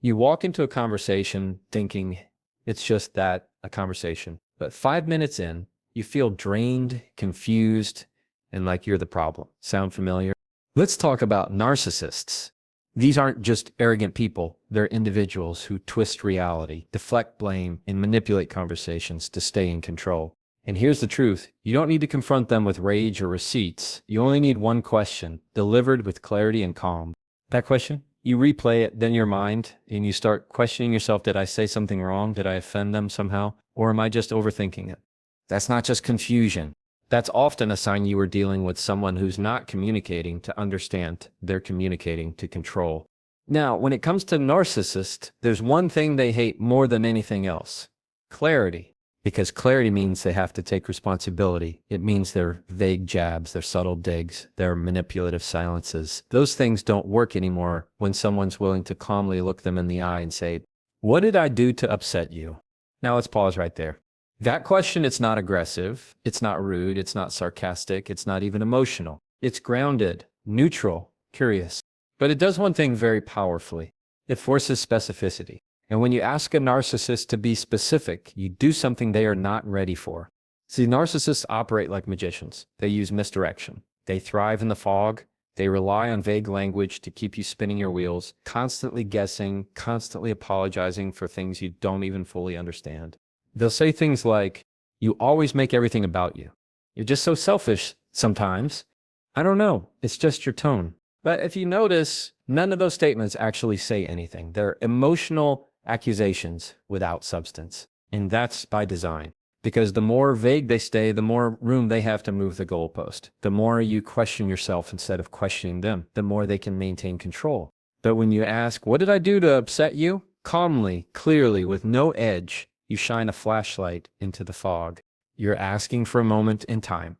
You walk into a conversation thinking it's just that, a conversation. But 5 minutes in, you feel drained, confused, and like you're the problem. Sound familiar? Let's talk about narcissists. These aren't just arrogant people. They're individuals who twist reality, deflect blame, and manipulate conversations to stay in control. And here's the truth. You don't need to confront them with rage or receipts. You only need one question, delivered with clarity and calm. That question? You replay it, then in your mind, and you start questioning yourself, did I say something wrong? Did I offend them somehow? Or am I just overthinking it? That's not just confusion. That's often a sign you are dealing with someone who's not communicating to understand. They're communicating to control. Now, when it comes to narcissists, there's one thing they hate more than anything else. Clarity. Because clarity means they have to take responsibility. It means their vague jabs, their subtle digs, their manipulative silences. Those things don't work anymore when someone's willing to calmly look them in the eye and say, "What did I do to upset you?" Now let's pause right there. That question, it's not aggressive, it's not rude, it's not sarcastic, it's not even emotional. It's grounded, neutral, curious. But it does one thing very powerfully. It forces specificity. And when you ask a narcissist to be specific, you do something they are not ready for. See, narcissists operate like magicians. They use misdirection. They thrive in the fog. They rely on vague language to keep you spinning your wheels, constantly guessing, constantly apologizing for things you don't even fully understand. They'll say things like, "You always make everything about you. You're just so selfish sometimes." I don't know. It's just your tone. But if you notice, none of those statements actually say anything. They're emotional accusations without substance. And that's by design. Because the more vague they stay, the more room they have to move the goalpost. The more you question yourself instead of questioning them, the more they can maintain control. But when you ask, "What did I do to upset you?" calmly, clearly, with no edge, you shine a flashlight into the fog. You're asking for a moment in time,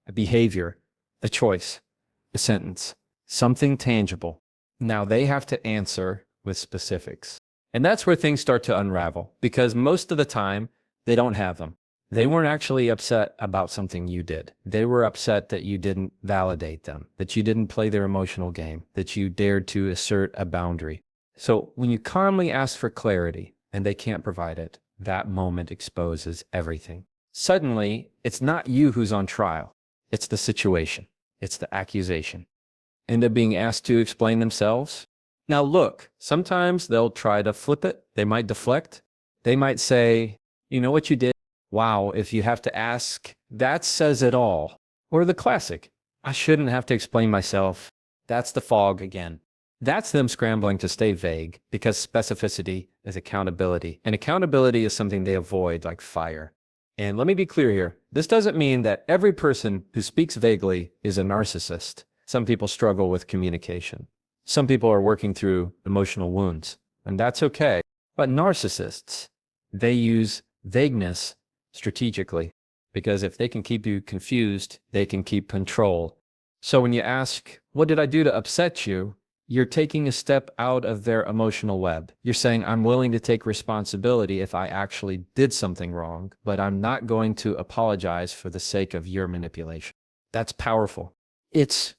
a behavior, a choice, a sentence, something tangible. Now they have to answer with specifics. And that's where things start to unravel, because most of the time, they don't have them. They weren't actually upset about something you did. They were upset that you didn't validate them, that you didn't play their emotional game, that you dared to assert a boundary. So when you calmly ask for clarity and they can't provide it, that moment exposes everything. Suddenly, it's not you who's on trial. It's the situation. It's the accusation. End up being asked to explain themselves. Now look, sometimes they'll try to flip it. They might deflect. They might say, "You know what you did? Wow, if you have to ask, that says it all." Or the classic, "I shouldn't have to explain myself." That's the fog again. That's them scrambling to stay vague, because specificity is accountability. And accountability is something they avoid like fire. And let me be clear here. This doesn't mean that every person who speaks vaguely is a narcissist. Some people struggle with communication. Some people are working through emotional wounds, and that's okay. But narcissists, they use vagueness strategically, because if they can keep you confused, they can keep control. So when you ask, "What did I do to upset you?" you're taking a step out of their emotional web. You're saying, "I'm willing to take responsibility if I actually did something wrong, but I'm not going to apologize for the sake of your manipulation." That's powerful. It's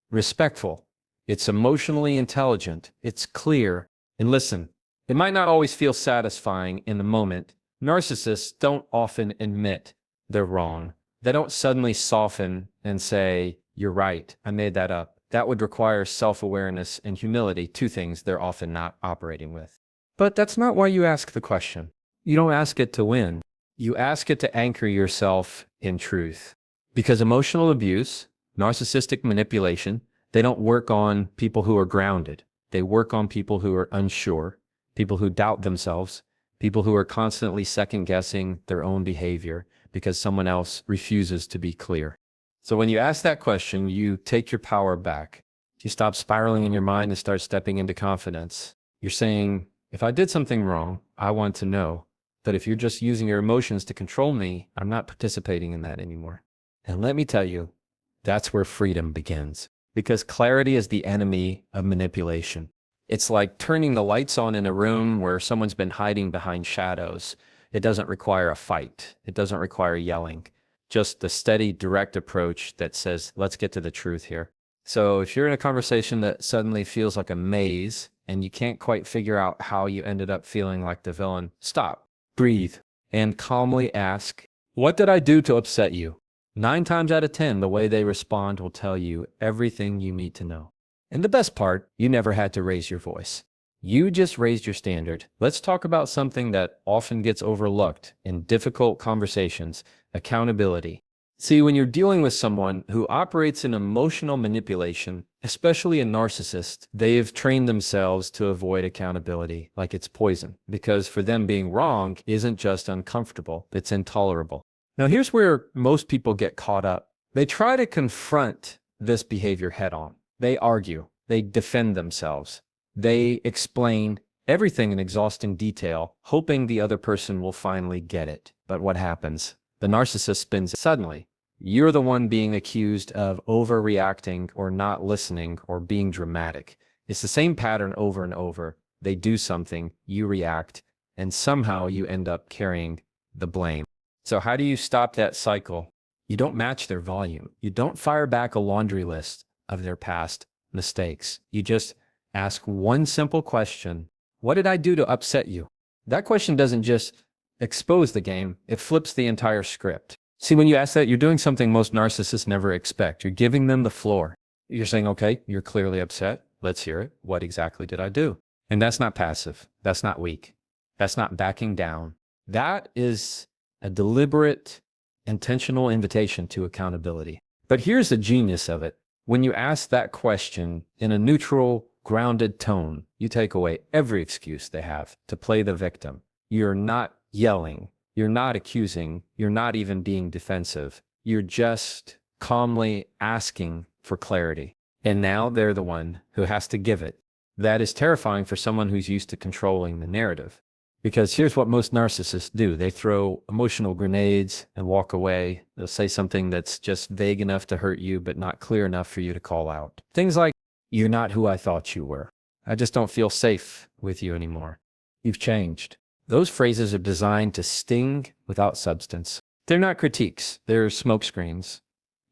respectful. It's emotionally intelligent. It's clear. And listen, it might not always feel satisfying in the moment. Narcissists don't often admit they're wrong. They don't suddenly soften and say, "You're right, I made that up." That would require self-awareness and humility, two things they're often not operating with. But that's not why you ask the question. You don't ask it to win. You ask it to anchor yourself in truth. Because emotional abuse, narcissistic manipulation, they don't work on people who are grounded. They work on people who are unsure, people who doubt themselves, people who are constantly second-guessing their own behavior because someone else refuses to be clear. So when you ask that question, you take your power back. You stop spiraling in your mind and start stepping into confidence. You're saying, "If I did something wrong, I want to know. But if you're just using your emotions to control me, I'm not participating in that anymore." And let me tell you, that's where freedom begins. Because clarity is the enemy of manipulation. It's like turning the lights on in a room where someone's been hiding behind shadows. It doesn't require a fight. It doesn't require yelling. Just the steady, direct approach that says, "Let's get to the truth here." So if you're in a conversation that suddenly feels like a maze and you can't quite figure out how you ended up feeling like the villain, stop, breathe, and calmly ask, what did I do to upset you? 9 times out of 10, the way they respond will tell you everything you need to know. And the best part, you never had to raise your voice. You just raised your standard. Let's talk about something that often gets overlooked in difficult conversations: accountability. See, when you're dealing with someone who operates in emotional manipulation, especially a narcissist, they have trained themselves to avoid accountability like it's poison, because for them being wrong isn't just uncomfortable, it's intolerable. Now, here's where most people get caught up. They try to confront this behavior head on. They argue, they defend themselves, they explain everything in exhausting detail, hoping the other person will finally get it. But what happens? The narcissist spins. Suddenly, you're the one being accused of overreacting or not listening or being dramatic. It's the same pattern over and over. They do something, you react, and somehow you end up carrying the blame. So how do you stop that cycle? You don't match their volume. You don't fire back a laundry list of their past mistakes. You just ask one simple question: what did I do to upset you? That question doesn't just expose the game, it flips the entire script. See, when you ask that, you're doing something most narcissists never expect. You're giving them the floor. You're saying, okay, you're clearly upset. Let's hear it. What exactly did I do? And that's not passive. That's not weak. That's not backing down. That is a deliberate, intentional invitation to accountability. But here's the genius of it. When you ask that question in a neutral, grounded tone, you take away every excuse they have to play the victim. You're not yelling. You're not accusing. You're not even being defensive. You're just calmly asking for clarity. And now they're the one who has to give it. That is terrifying for someone who's used to controlling the narrative. Because here's what most narcissists do. They throw emotional grenades and walk away. They'll say something that's just vague enough to hurt you, but not clear enough for you to call out. Things like, you're not who I thought you were. I just don't feel safe with you anymore. You've changed. Those phrases are designed to sting without substance. They're not critiques. They're smokescreens,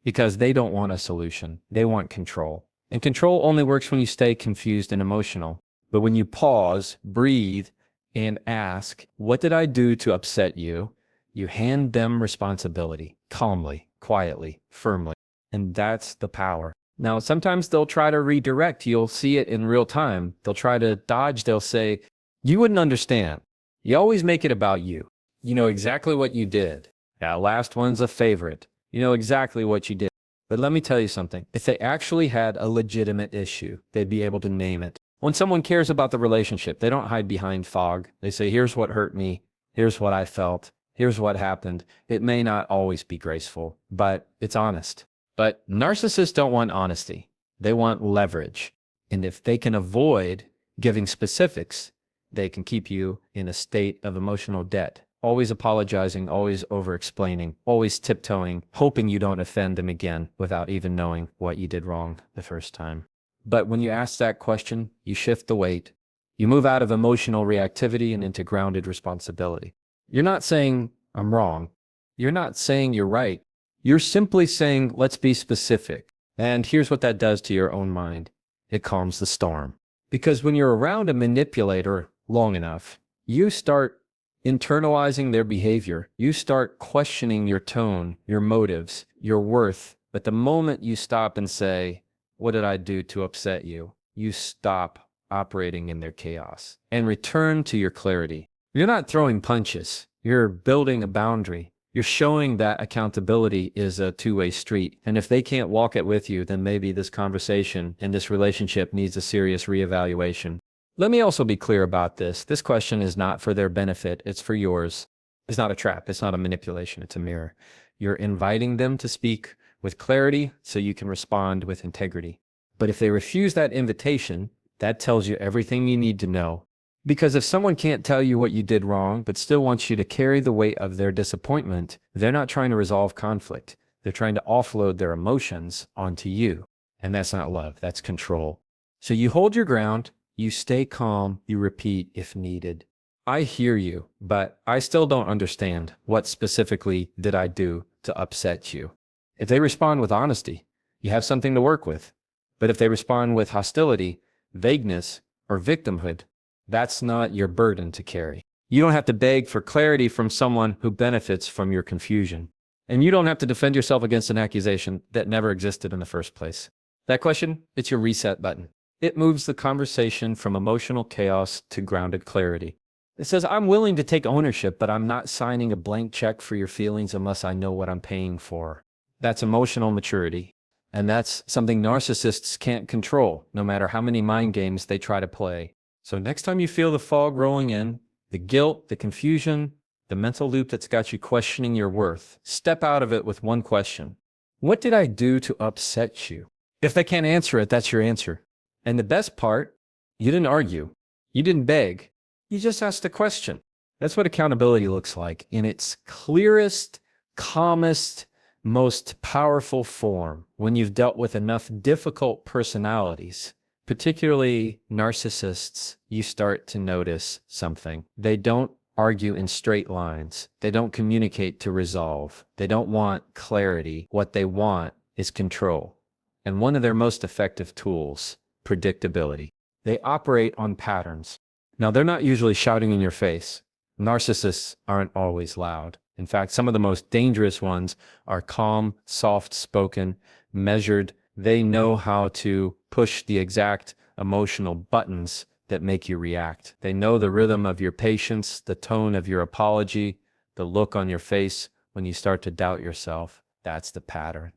because they don't want a solution. They want control. And control only works when you stay confused and emotional. But when you pause, breathe, and ask, what did I do to upset you? You hand them responsibility, calmly, quietly, firmly. And that's the power. Now, sometimes they'll try to redirect. You'll see it in real time. They'll try to dodge. They'll say, you wouldn't understand. You always make it about you. You know exactly what you did. That last one's a favorite. You know exactly what you did. But let me tell you something. If they actually had a legitimate issue, they'd be able to name it. When someone cares about the relationship, they don't hide behind fog. They say, here's what hurt me. Here's what I felt. Here's what happened. It may not always be graceful, but it's honest. But narcissists don't want honesty. They want leverage. And if they can avoid giving specifics, they can keep you in a state of emotional debt. Always apologizing, always over-explaining, always tiptoeing, hoping you don't offend them again without even knowing what you did wrong the first time. But when you ask that question, you shift the weight. You move out of emotional reactivity and into grounded responsibility. You're not saying, I'm wrong. You're not saying you're right. You're simply saying, let's be specific. And here's what that does to your own mind. It calms the storm. Because when you're around a manipulator long enough, you start internalizing their behavior. You start questioning your tone, your motives, your worth. But the moment you stop and say, what did I do to upset you? You stop operating in their chaos and return to your clarity. You're not throwing punches. You're building a boundary. You're showing that accountability is a two-way street. And if they can't walk it with you, then maybe this conversation and this relationship needs a serious reevaluation. Let me also be clear about this. This question is not for their benefit. It's for yours. It's not a trap. It's not a manipulation. It's a mirror. You're inviting them to speak with clarity so you can respond with integrity. But if they refuse that invitation, that tells you everything you need to know. Because if someone can't tell you what you did wrong, but still wants you to carry the weight of their disappointment, they're not trying to resolve conflict. They're trying to offload their emotions onto you. And that's not love, that's control. So you hold your ground, you stay calm, you repeat if needed. I hear you, but I still don't understand. What specifically did I do to upset you? If they respond with honesty, you have something to work with. But if they respond with hostility, vagueness, or victimhood. That's not your burden to carry. You don't have to beg for clarity from someone who benefits from your confusion. And you don't have to defend yourself against an accusation that never existed in the first place. That question, it's your reset button. It moves the conversation from emotional chaos to grounded clarity. It says, I'm willing to take ownership, but I'm not signing a blank check for your feelings unless I know what I'm paying for. That's emotional maturity. And that's something narcissists can't control, no matter how many mind games they try to play. So next time you feel the fog rolling in, the guilt, the confusion, the mental loop that's got you questioning your worth, step out of it with one question. What did I do to upset you? If they can't answer it, that's your answer. And the best part, you didn't argue. You didn't beg. You just asked a question. That's what accountability looks like in its clearest, calmest, most powerful form when you've dealt with enough difficult personalities. Particularly narcissists, you start to notice something. They don't argue in straight lines. They don't communicate to resolve. They don't want clarity. What they want is control. And one of their most effective tools, predictability. They operate on patterns. Now, they're not usually shouting in your face. Narcissists aren't always loud. In fact, some of the most dangerous ones are calm, soft-spoken, measured. They know how to push the exact emotional buttons that make you react. They know the rhythm of your patience, the tone of your apology, the look on your face when you start to doubt yourself. That's the pattern.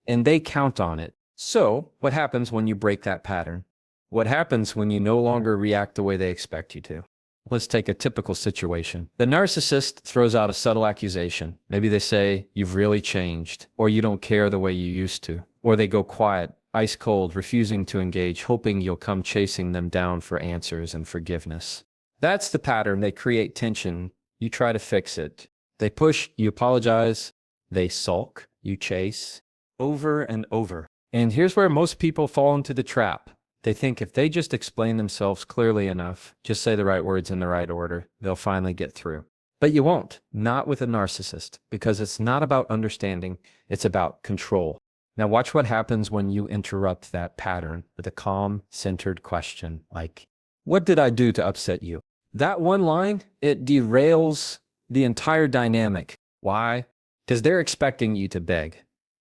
And they count on it. So, what happens when you break that pattern? What happens when you no longer react the way they expect you to? Let's take a typical situation. The narcissist throws out a subtle accusation. Maybe they say, you've really changed, or you don't care the way you used to. Or they go quiet, ice cold, refusing to engage, hoping you'll come chasing them down for answers and forgiveness. That's the pattern. They create tension. You try to fix it. They push, you apologize. They sulk, you chase, over and over. And here's where most people fall into the trap. They think if they just explain themselves clearly enough, just say the right words in the right order, they'll finally get through. But you won't, not with a narcissist, because it's not about understanding, it's about control. Now watch what happens when you interrupt that pattern with a calm, centered question like, what did I do to upset you? That one line, it derails the entire dynamic. Why? Because they're expecting you to beg,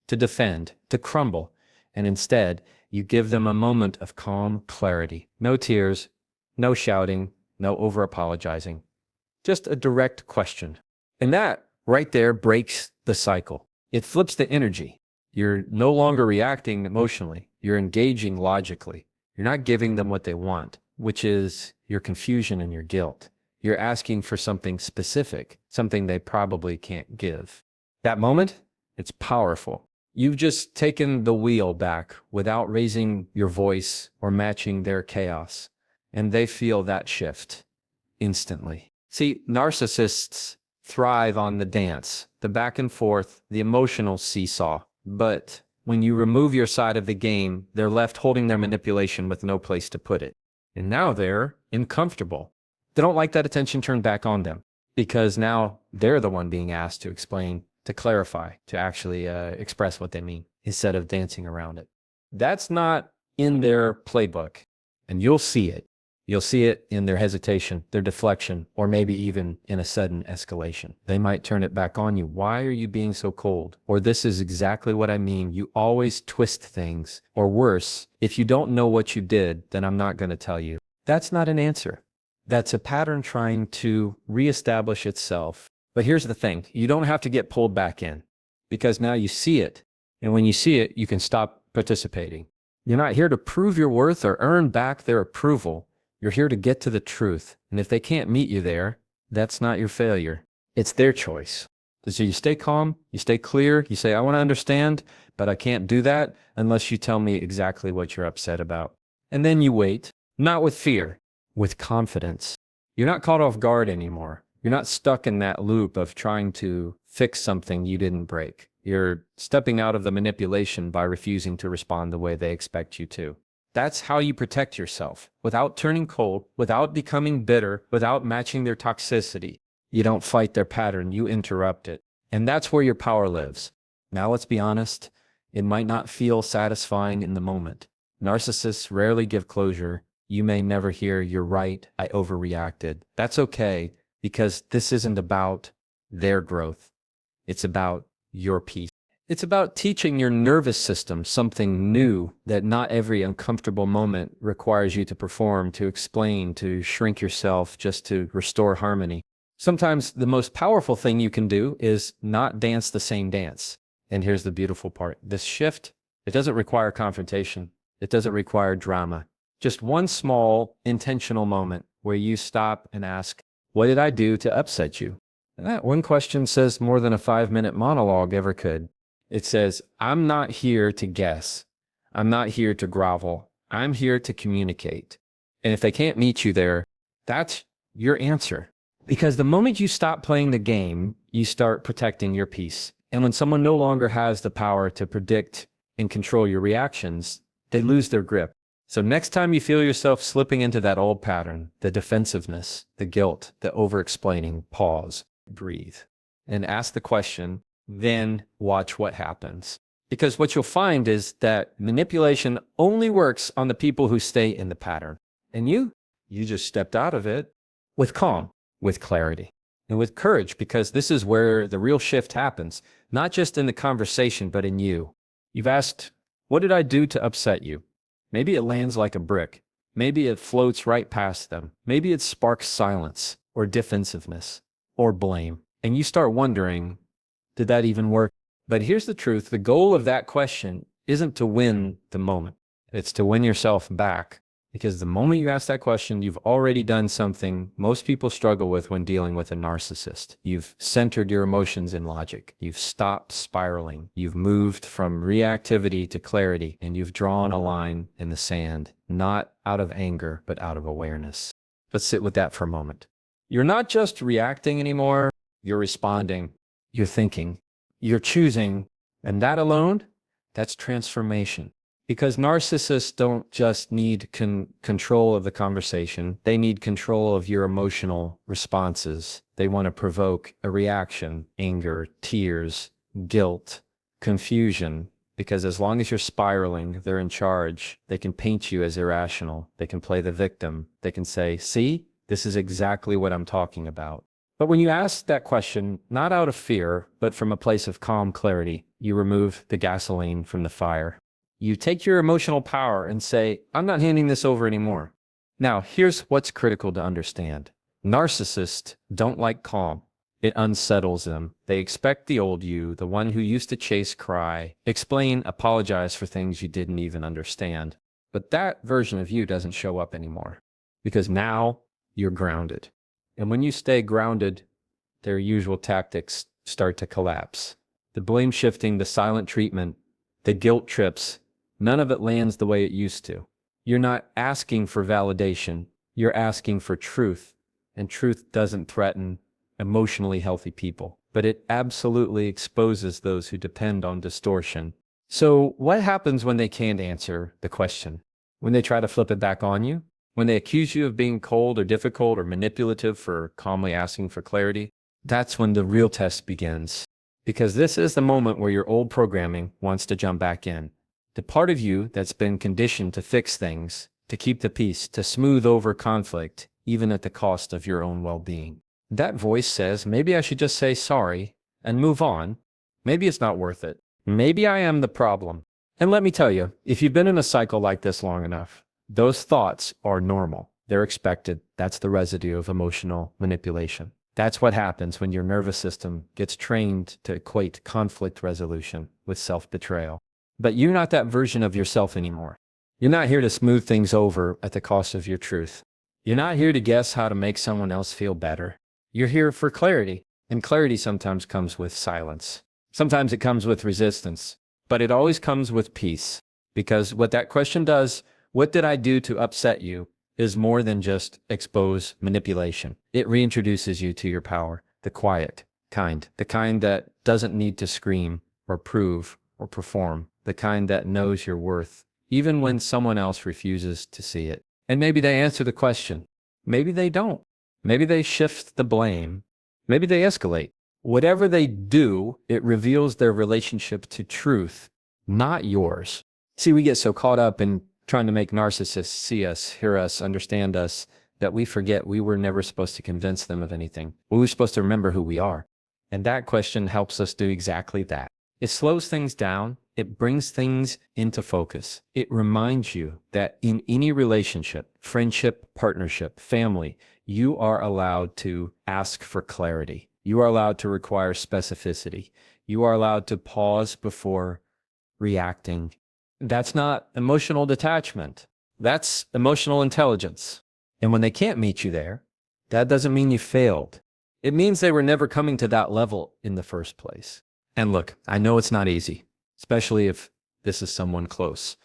to defend, to crumble, and instead, you give them a moment of calm clarity. No tears, no shouting, no over-apologizing. Just a direct question. And that right there breaks the cycle. It flips the energy. You're no longer reacting emotionally. You're engaging logically. You're not giving them what they want, which is your confusion and your guilt. You're asking for something specific, something they probably can't give. That moment, it's powerful. You've just taken the wheel back without raising your voice or matching their chaos. And they feel that shift instantly. See, narcissists thrive on the dance, the back and forth, the emotional seesaw. But when you remove your side of the game, they're left holding their manipulation with no place to put it. And now they're uncomfortable. They don't like that attention turned back on them because now they're the one being asked to explain, to clarify, to actually express what they mean instead of dancing around it. That's not in their playbook, and you'll see it. You'll see it in their hesitation, their deflection, or maybe even in a sudden escalation. They might turn it back on you. Why are you being so cold? Or this is exactly what I mean. You always twist things. Or worse, if you don't know what you did, then I'm not going to tell you. That's not an answer. That's a pattern trying to reestablish itself. But here's the thing. You don't have to get pulled back in because now you see it. And when you see it, you can stop participating. You're not here to prove your worth or earn back their approval. You're here to get to the truth. And if they can't meet you there, that's not your failure. It's their choice. So you stay calm, you stay clear, you say, I want to understand, but I can't do that unless you tell me exactly what you're upset about. And then you wait, not with fear, with confidence. You're not caught off guard anymore. You're not stuck in that loop of trying to fix something you didn't break. You're stepping out of the manipulation by refusing to respond the way they expect you to. That's how you protect yourself, without turning cold, without becoming bitter, without matching their toxicity. You don't fight their pattern, you interrupt it. And that's where your power lives. Now let's be honest, it might not feel satisfying in the moment. Narcissists rarely give closure. You may never hear, "You're right, I overreacted." That's okay, because this isn't about their growth. It's about your peace. It's about teaching your nervous system something new that not every uncomfortable moment requires you to perform, to explain, to shrink yourself just to restore harmony. Sometimes the most powerful thing you can do is not dance the same dance. And here's the beautiful part. This shift, it doesn't require confrontation. It doesn't require drama. Just one small intentional moment where you stop and ask, what did I do to upset you? And that one question says more than a 5-minute monologue ever could. It says, I'm not here to guess. I'm not here to grovel. I'm here to communicate. And if they can't meet you there, that's your answer. Because the moment you stop playing the game, you start protecting your peace. And when someone no longer has the power to predict and control your reactions, they lose their grip. So next time you feel yourself slipping into that old pattern, the defensiveness, the guilt, the over-explaining, pause, breathe, and ask the question, then watch what happens. Because what you'll find is that manipulation only works on the people who stay in the pattern. And you just stepped out of it with calm, with clarity, and with courage, because this is where the real shift happens, not just in the conversation, but in you. You've asked, what did I do to upset you? Maybe it lands like a brick. Maybe it floats right past them. Maybe it sparks silence or defensiveness or blame. And you start wondering, did that even work? But here's the truth. The goal of that question isn't to win the moment. It's to win yourself back. Because the moment you ask that question, you've already done something most people struggle with when dealing with a narcissist. You've centered your emotions in logic. You've stopped spiraling. You've moved from reactivity to clarity, and you've drawn a line in the sand, not out of anger, but out of awareness. Let's sit with that for a moment. You're not just reacting anymore. You're responding. You're thinking. You're choosing. And that alone, that's transformation. Because narcissists don't just need control of the conversation. They need control of your emotional responses. They want to provoke a reaction, anger, tears, guilt, confusion. Because as long as you're spiraling, they're in charge. They can paint you as irrational. They can play the victim. They can say, see, this is exactly what I'm talking about. But when you ask that question, not out of fear, but from a place of calm clarity, you remove the gasoline from the fire. You take your emotional power and say, I'm not handing this over anymore. Now, here's what's critical to understand. Narcissists don't like calm. It unsettles them. They expect the old you, the one who used to chase, cry, explain, apologize for things you didn't even understand. But that version of you doesn't show up anymore because now you're grounded. And when you stay grounded, their usual tactics start to collapse. The blame shifting, the silent treatment, the guilt trips, none of it lands the way it used to. You're not asking for validation. You're asking for truth. And truth doesn't threaten emotionally healthy people, but it absolutely exposes those who depend on distortion. So what happens when they can't answer the question? When they try to flip it back on you? When they accuse you of being cold or difficult or manipulative for calmly asking for clarity? That's when the real test begins. Because this is the moment where your old programming wants to jump back in. The part of you that's been conditioned to fix things, to keep the peace, to smooth over conflict, even at the cost of your own well-being. That voice says, maybe I should just say sorry and move on. Maybe it's not worth it. Maybe I am the problem. And let me tell you, if you've been in a cycle like this long enough, those thoughts are normal. They're expected. That's the residue of emotional manipulation. That's what happens when your nervous system gets trained to equate conflict resolution with self-betrayal. But you're not that version of yourself anymore. You're not here to smooth things over at the cost of your truth. You're not here to guess how to make someone else feel better. You're here for clarity, and clarity sometimes comes with silence. Sometimes it comes with resistance, but it always comes with peace. Because what that question does, what did I do to upset you, is more than just expose manipulation. It reintroduces you to your power, the quiet kind, the kind that doesn't need to scream or prove or perform, the kind that knows your worth, even when someone else refuses to see it. And maybe they answer the question. Maybe they don't. Maybe they shift the blame. Maybe they escalate. Whatever they do, it reveals their relationship to truth, not yours. See, we get so caught up in trying to make narcissists see us, hear us, understand us, that we forget we were never supposed to convince them of anything. We were supposed to remember who we are. And that question helps us do exactly that. It slows things down. It brings things into focus. It reminds you that in any relationship, friendship, partnership, family, you are allowed to ask for clarity. You are allowed to require specificity. You are allowed to pause before reacting. That's not emotional detachment. That's emotional intelligence. And when they can't meet you there, that doesn't mean you failed. It means they were never coming to that level in the first place. And look, I know it's not easy, especially if this is someone close,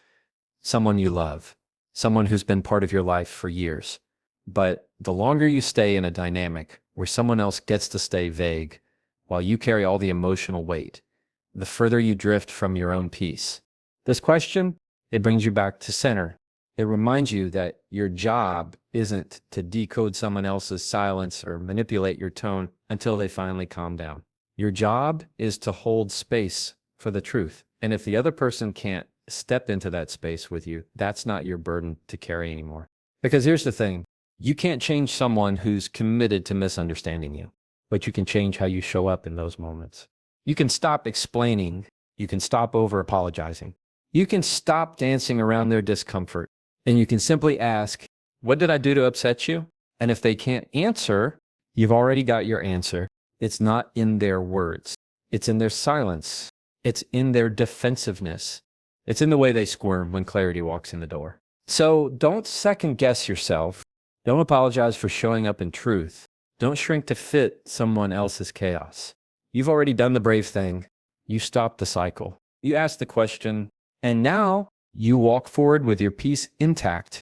someone you love, someone who's been part of your life for years. But the longer you stay in a dynamic where someone else gets to stay vague while you carry all the emotional weight, the further you drift from your own peace. This question, it brings you back to center. It reminds you that your job isn't to decode someone else's silence or manipulate your tone until they finally calm down. Your job is to hold space for the truth. And if the other person can't step into that space with you, that's not your burden to carry anymore. Because here's the thing, you can't change someone who's committed to misunderstanding you, but you can change how you show up in those moments. You can stop explaining. You can stop over apologizing. You can stop dancing around their discomfort. And you can simply ask, what did I do to upset you? And if they can't answer, you've already got your answer. It's not in their words. It's in their silence. It's in their defensiveness. It's in the way they squirm when clarity walks in the door. So don't second guess yourself. Don't apologize for showing up in truth. Don't shrink to fit someone else's chaos. You've already done the brave thing. You stopped the cycle. You asked the question, and now you walk forward with your peace intact.